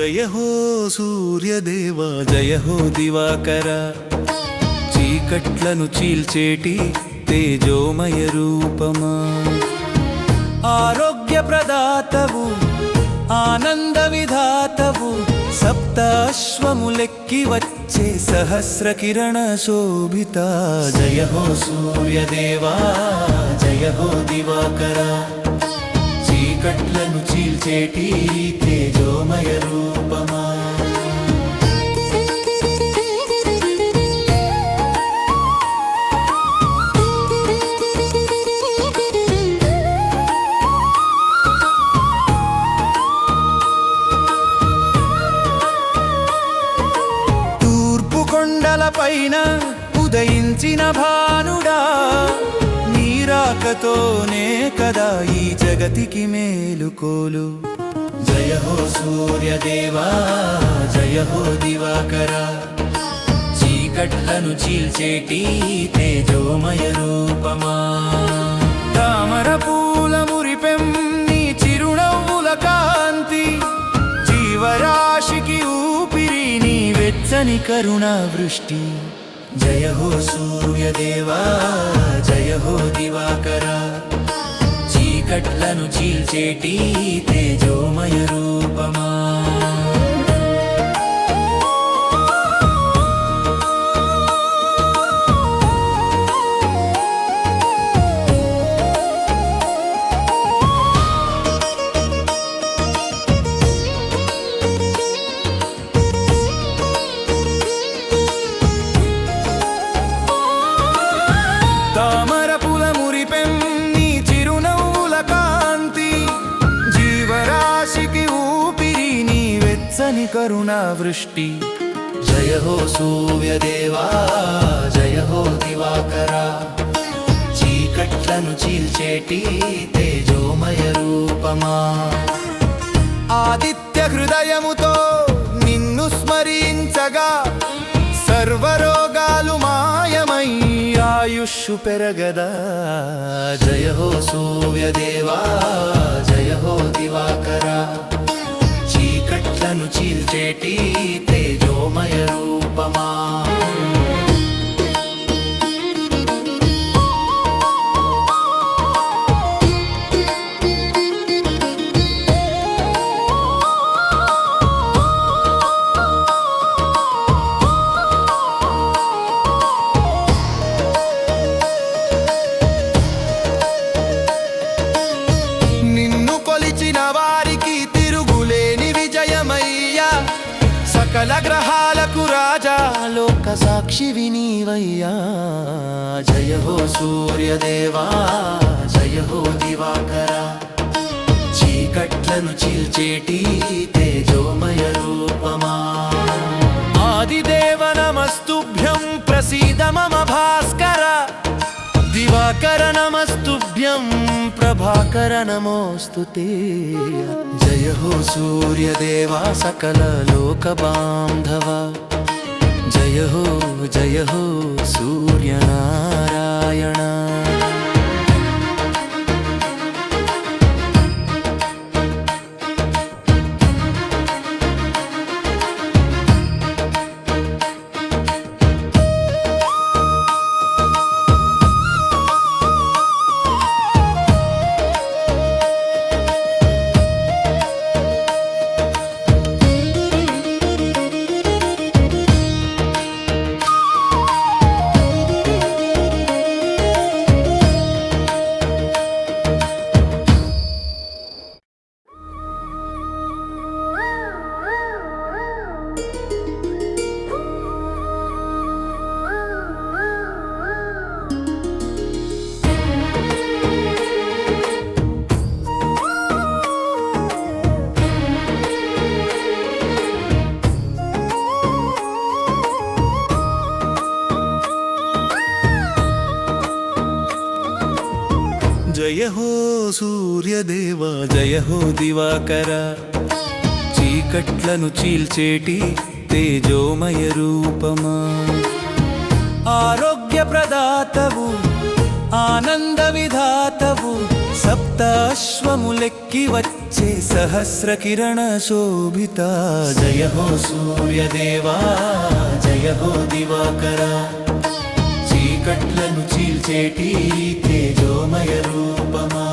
జయ హో సూర్యదేవా జయ హో దివాకర, చీకట్లను చీల్చేటి తేజోమయ రూపమా. ఆరోగ్య ప్రదాతవు ఆనంద విధాతవు, సప్తాశ్వములెక్కి వచ్చే సహస్ర కిరణ శోభిత. జయ హో సూర్యదేవా జయ హో దివాకర, చీకట్లను చీల్చేటి తేజోమయ రూపమా. తూర్పు కొండలపైన ఉదయించిన భానుడా, నీరాకతోనే కదా ఈ జగతికి మేలుకోలు. జయ హో సూర్యదేవా జయ హో దివాకర, చీకట్లను చీల్చేటి తేజోమయ రూపమా. తామర పూల మురిపెం నీ చిరునవ్వుల కాంతి, జీవరాశికి ఊపిరి నీ వెచ్చని కరుణా వృష్టి. జయ హో సూర్యదేవా జయ హో దివాకర, చీకట్లను చీల్చేటి తేజోమయ రూపమా. తామర పూల మురిపెం నీ చిరునవ్వుల కాంతి, జీవరాశికి ఊపిరి నీ వెచ్చని కరుణా వృష్టి. జయ హో సూర్యదేవా జయ హో దివాకర, చీకట్లను చీల్చేటి తేజోమయ రూపమా. ఆదిత్య హృదయముతో నిన్ను స్మరించగా, సర్వరోగాలు మాయమై ఆయుష్షు పెరగదా. జయ హో సూర్యదేవా జయ హో దివాకర, చీకట్లను చీల్చేటి తేజోమయ రూపమా. వారికి తిరుగులేని విజయమయ్యా, సకల గ్రహాలకు రాజా లోక సాక్షివి నీవయ్యా. జయ హో సూర్యదేవా జయ హో దివాకర, చీకట్లను చీల్చేటి తేజోమయ రూపమా. ఆదిదేవ నమస్తుభ్యం ప్రసీద మమ భాస్కర, దివాకర నమస్తుభ్యం ప్రభాకర నమోస్తుతే. జయ హో సూర్యదేవా సకల లోక బాంధవ, జయ హో సూర్యనారాయణ. జయ హో సూర్యదేవా జయ హో దివాకర, చీకట్లను చీల్చేటి తేజోమయ రూపమా. ఆరోగ్య ప్రదాతవు ఆనంద విధాతవు, సప్తాశ్వములెక్కి వచ్చే వచ్చే సహస్ర కిరణ శోభిత జయ హో సూర్యదేవా జయ హో దివాకరా చీకట్లను చీల్చేటి తేజోమయ రూపమా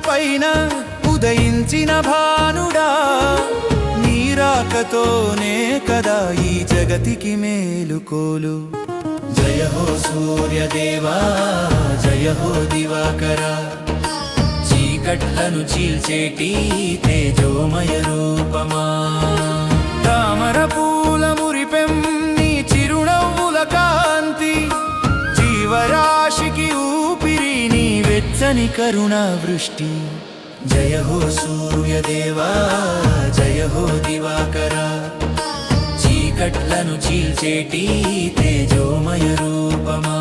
పైన ఉదయించిన భానుడా నీరాకతోనే కదా ఈ జగతికి మేలుకోలు జయ హో సూర్యదేవా జయ హో దివాకరా చీకట్లను చీల్చేటి తేజోమయ రూపమా తామర పూల మురిపెం నీ చిరునవ్వుల కాంతి జీవరాశికి ఊపిరి నీ వెచ్చని కరుణా వృష్టి జయ హో సూర్యదేవా జయ హో దివాకరా చీకట్లను చీల్చేటి తేజోమయ రూపమా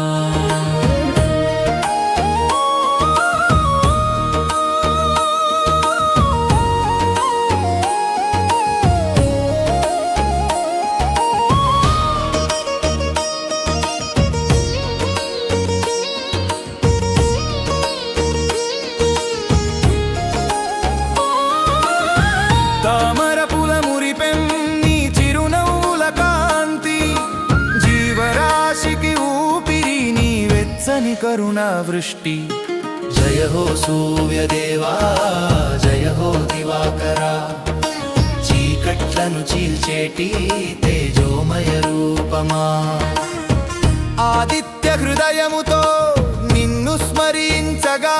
తామర పూల మురిపెం నీ చిరునవ్వుల కాంతి జీవరాశికి ఊపిరి నీ వెచ్చని కరుణా వృష్టి జయ హో సూర్యదేవా జయ హో దివాకరా చీకట్లను చీల్చేటి తేజోమయ రూపమా ఆదిత్య హృదయముతో నిన్ను స్మరించగా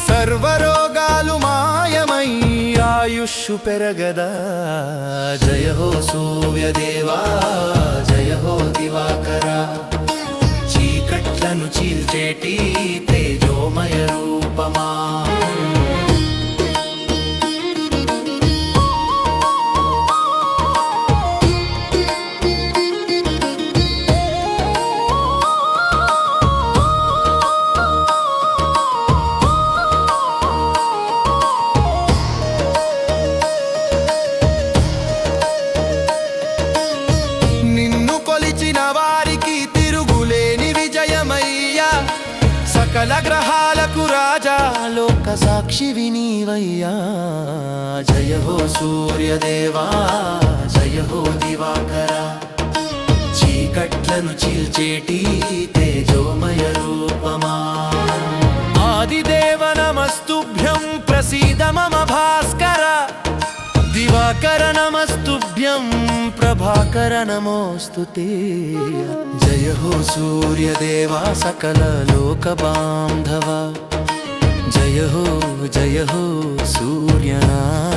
సర్వరోగాలు మాయమై ఆయుష్షు పెరగదా జయ హో సూర్యదేవా జయ హో దివాకరా చీకట్లను చీల్చేటి తేజోమయ రూపమా వారికి తిరుగులేని విజయమయ్యా సకల గ్రహాలకు రాజా లోక సాక్షి వినీవయ్యా జయ హో సూర్యదేవా జయ హో దివాకరా చీకట్లను చీల్చేటి తేజోమయ రూపమా ఆదిదేవ నమస్తుభ్యం ప్రసీద మమ భాస్కర దివాకర నమస్తుభ్యం ప్రభాకర నమోస్తుతే జయ హో సూర్యదేవా సకల లోక బాంధవ జయ హో సూర్యనారాయణ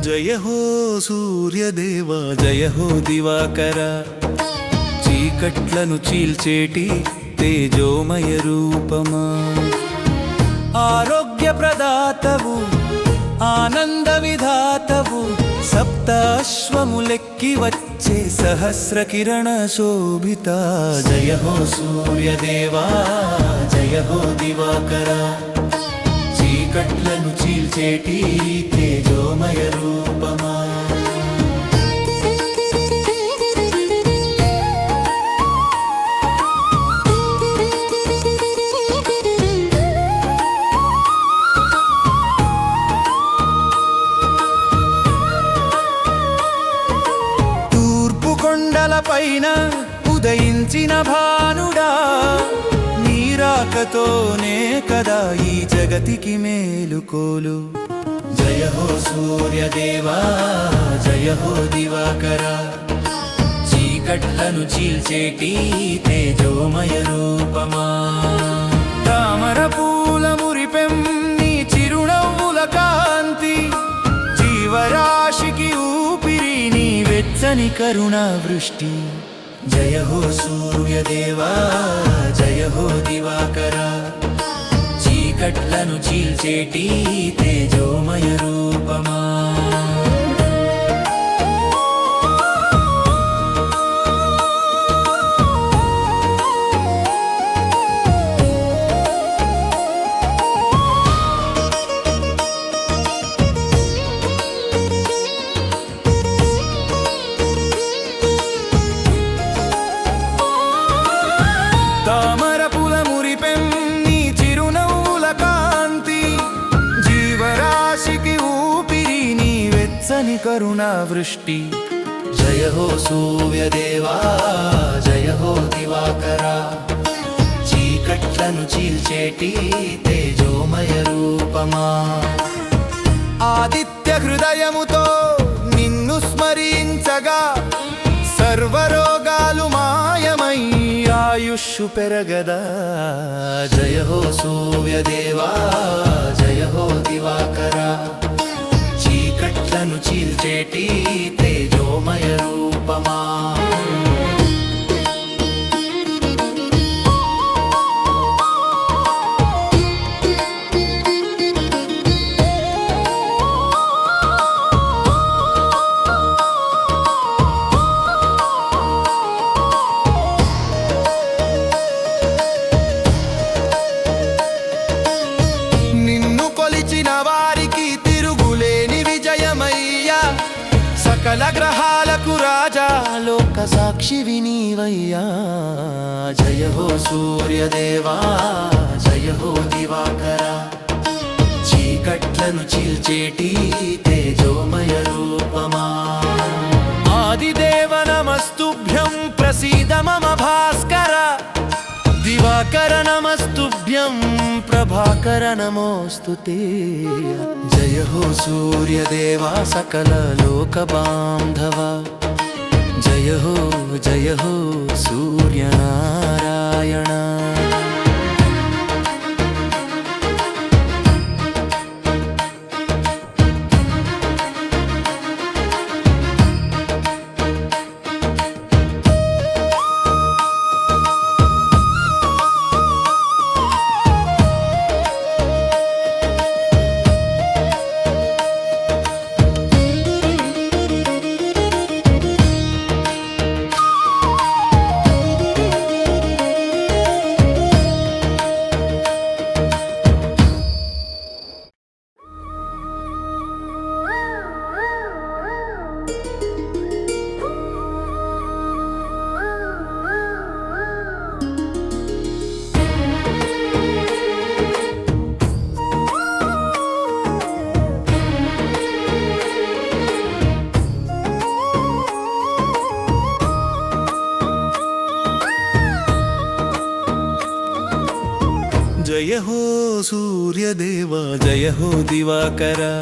జయ హో సూర్యదేవా జయ హో దివాకరా చీకట్లను చీల్చేటి తేజోమయ రూపమా ఆరోగ్య ప్రదాతవు ఆనంద విధాతవు సప్తాశ్వములెక్కి వచ్చే సహస్ర కిరణ శోభిత జయ హో సూర్యదేవా జయ హో దివాకరా చీకట్లను చీల్చేటి తేజోమయ రూపమా కొండలపైన ఉదయించిన భానుడా, నీ రాకతోనే కదా ఈ జగతికి మేలుకోలు. జయ హో సూర్యదేవా, జయ హో దివాకరా, చీకట్లను చీల్చేటి తేజోమయ రూపమా. తామర పూల మురిపెం నీ చిరునవ్వుల కాంతి, జీవరాశికి ఊపిరి నీ వెచ్చని కరుణా వృష్టి. జయ హో సూర్యదేవా, జయ హో దివాకరా, చీకట్లను చీల్చేటి తేజోమయ రూపమా. కరుణా వృష్టి. జయ హో సూర్యదేవా, జయ హో దివాకరా, చీకట్లను చీల్చేటి తేజోమయ రూపమా. ఆదిత్య హృదయముతో నిన్ను స్మరించగా సర్వరోగాలు మాయమై ఆయుష్షు పెరగదా. జయ హో సూర్యదేవా, జయ హో దివాకరా, చీకట్లను చీల్చేటి తేజోమయ రూపమా. నిన్ను కొలిచిన వారికి తిరుగులేని విజయమయ్యా, సకల గ్రహాలకు రాజా లోక సాక్షి వినీవయ్యా. జయ హో సూర్యదేవా, జయ హో దివాకరా, చీకట్లను చీల్చేటి తేజోమయ రూపమా. ఆదిదేవ నమస్తుభ్యం ప్రసీద మమ భాస్కర, దివాకర నమస్తుభ్యం ప్రభాకర నమోస్తుతే. జయ హో సూర్యదేవా, సకల లోక బాంధవ, జయ హో జయ హో సూర్యనారాయణ. జయ హో సూర్యదేవా, జయ హో దివాకరా,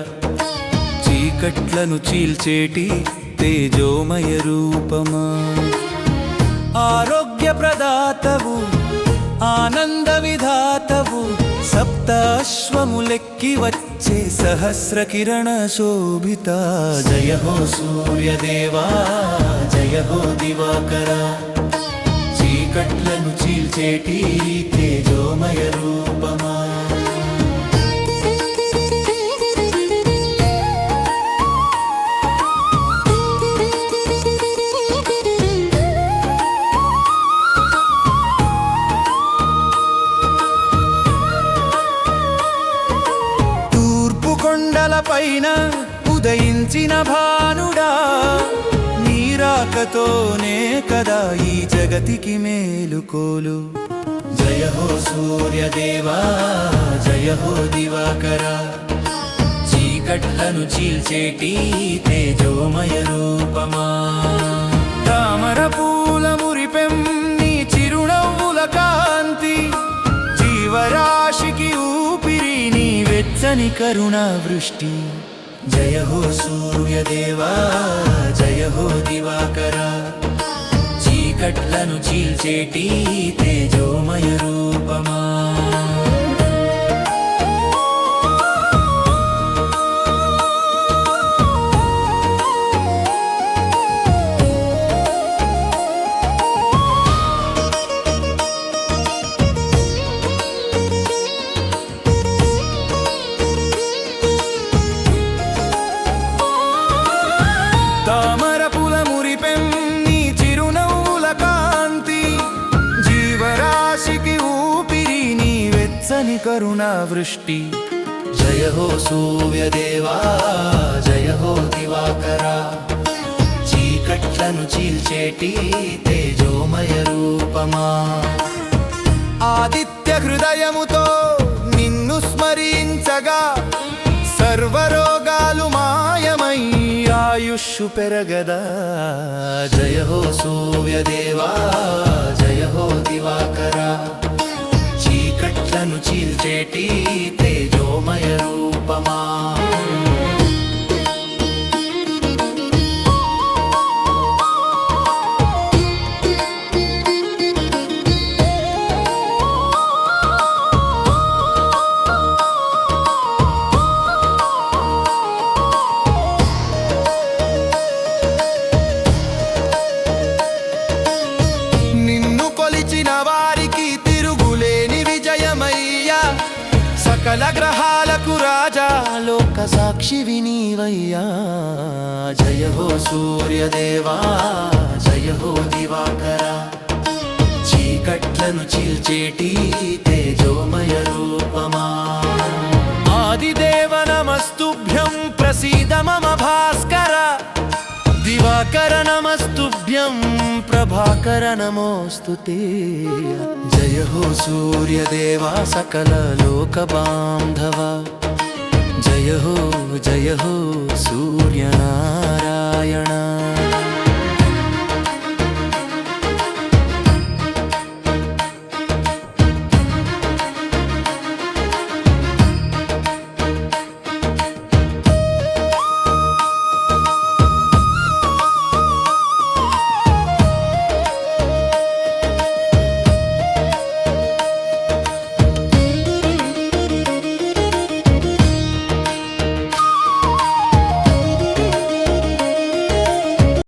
చీకట్లను చీల్చేటి తేజోమయ రూపమా. ఆరోగ్య ప్రదాతవు, ఆనంద విధాతవు, సప్తాశ్వములెక్కి వచ్చే సహస్ర కిరణ శోభిత. జయ హో సూర్యదేవా, జయ హో దివాకరా, చీకట్లను చీల్చేటి తేజోమయ రూపమా. తూర్పు కొండలపైన ఉదయించిన భానుడా, నీ రాకతోనే కదా ఈ జగతికి మేలుకోలు. జయ హో సూర్యదేవా, జయ హో దివాకరా, చీకట్లను చీల్చేటి తేజోమయ రూపమా. తామర పూల మురిపెం నీ చిరునవ్వుల కాంతి, జీవరాశికి ఊపిరి నీ వెచ్చని కరుణా వృష్టి. జయ హో సూర్యదేవా జయ హో దివాకరా, చీకట్లను చీల్చేటి తేజోమయ రూపమా. తామర పూల మురిపెం నీ చిరునవ్వుల కాంతి, జీవరాశికి ఊపిరి నీ వెచ్చని కరుణా వృష్టి. జయ హో సూర్యదేవా జయ హో దివాకరా, చీకట్లను చీల్చేటి తేజోమయ రూపమా. ఆదిత్య హృదయముతో నిన్ను స్మరించగా, సర్వరోగాలు మాయమై ఆయుష్షు పెరగదా. జయ హో సూర్యదేవా జయ హో దివాకరా, చీకట్లను చీల్చేటి తేజోమయ రూపమా. వారికి తిరుగులేని విజయమయ్యా, సకల గ్రహాలకు రాజా లోక సాక్షి నీవయ్యా. జయ హో సూర్యదేవా జయ హో దివాకరా, చీకట్లను చీల్చేటి తేజోమయ రూపమా. ఆదిదేవ నమస్తుభ్యం ప్రసీద మమ భాస్కర, దివాకర నమస్తుభ్యం ప్రభాకర నమోస్తుతే. జయ హో సూర్యదేవా సకల లోక బాంధవ, జయ హో సూర్యనారాయణ.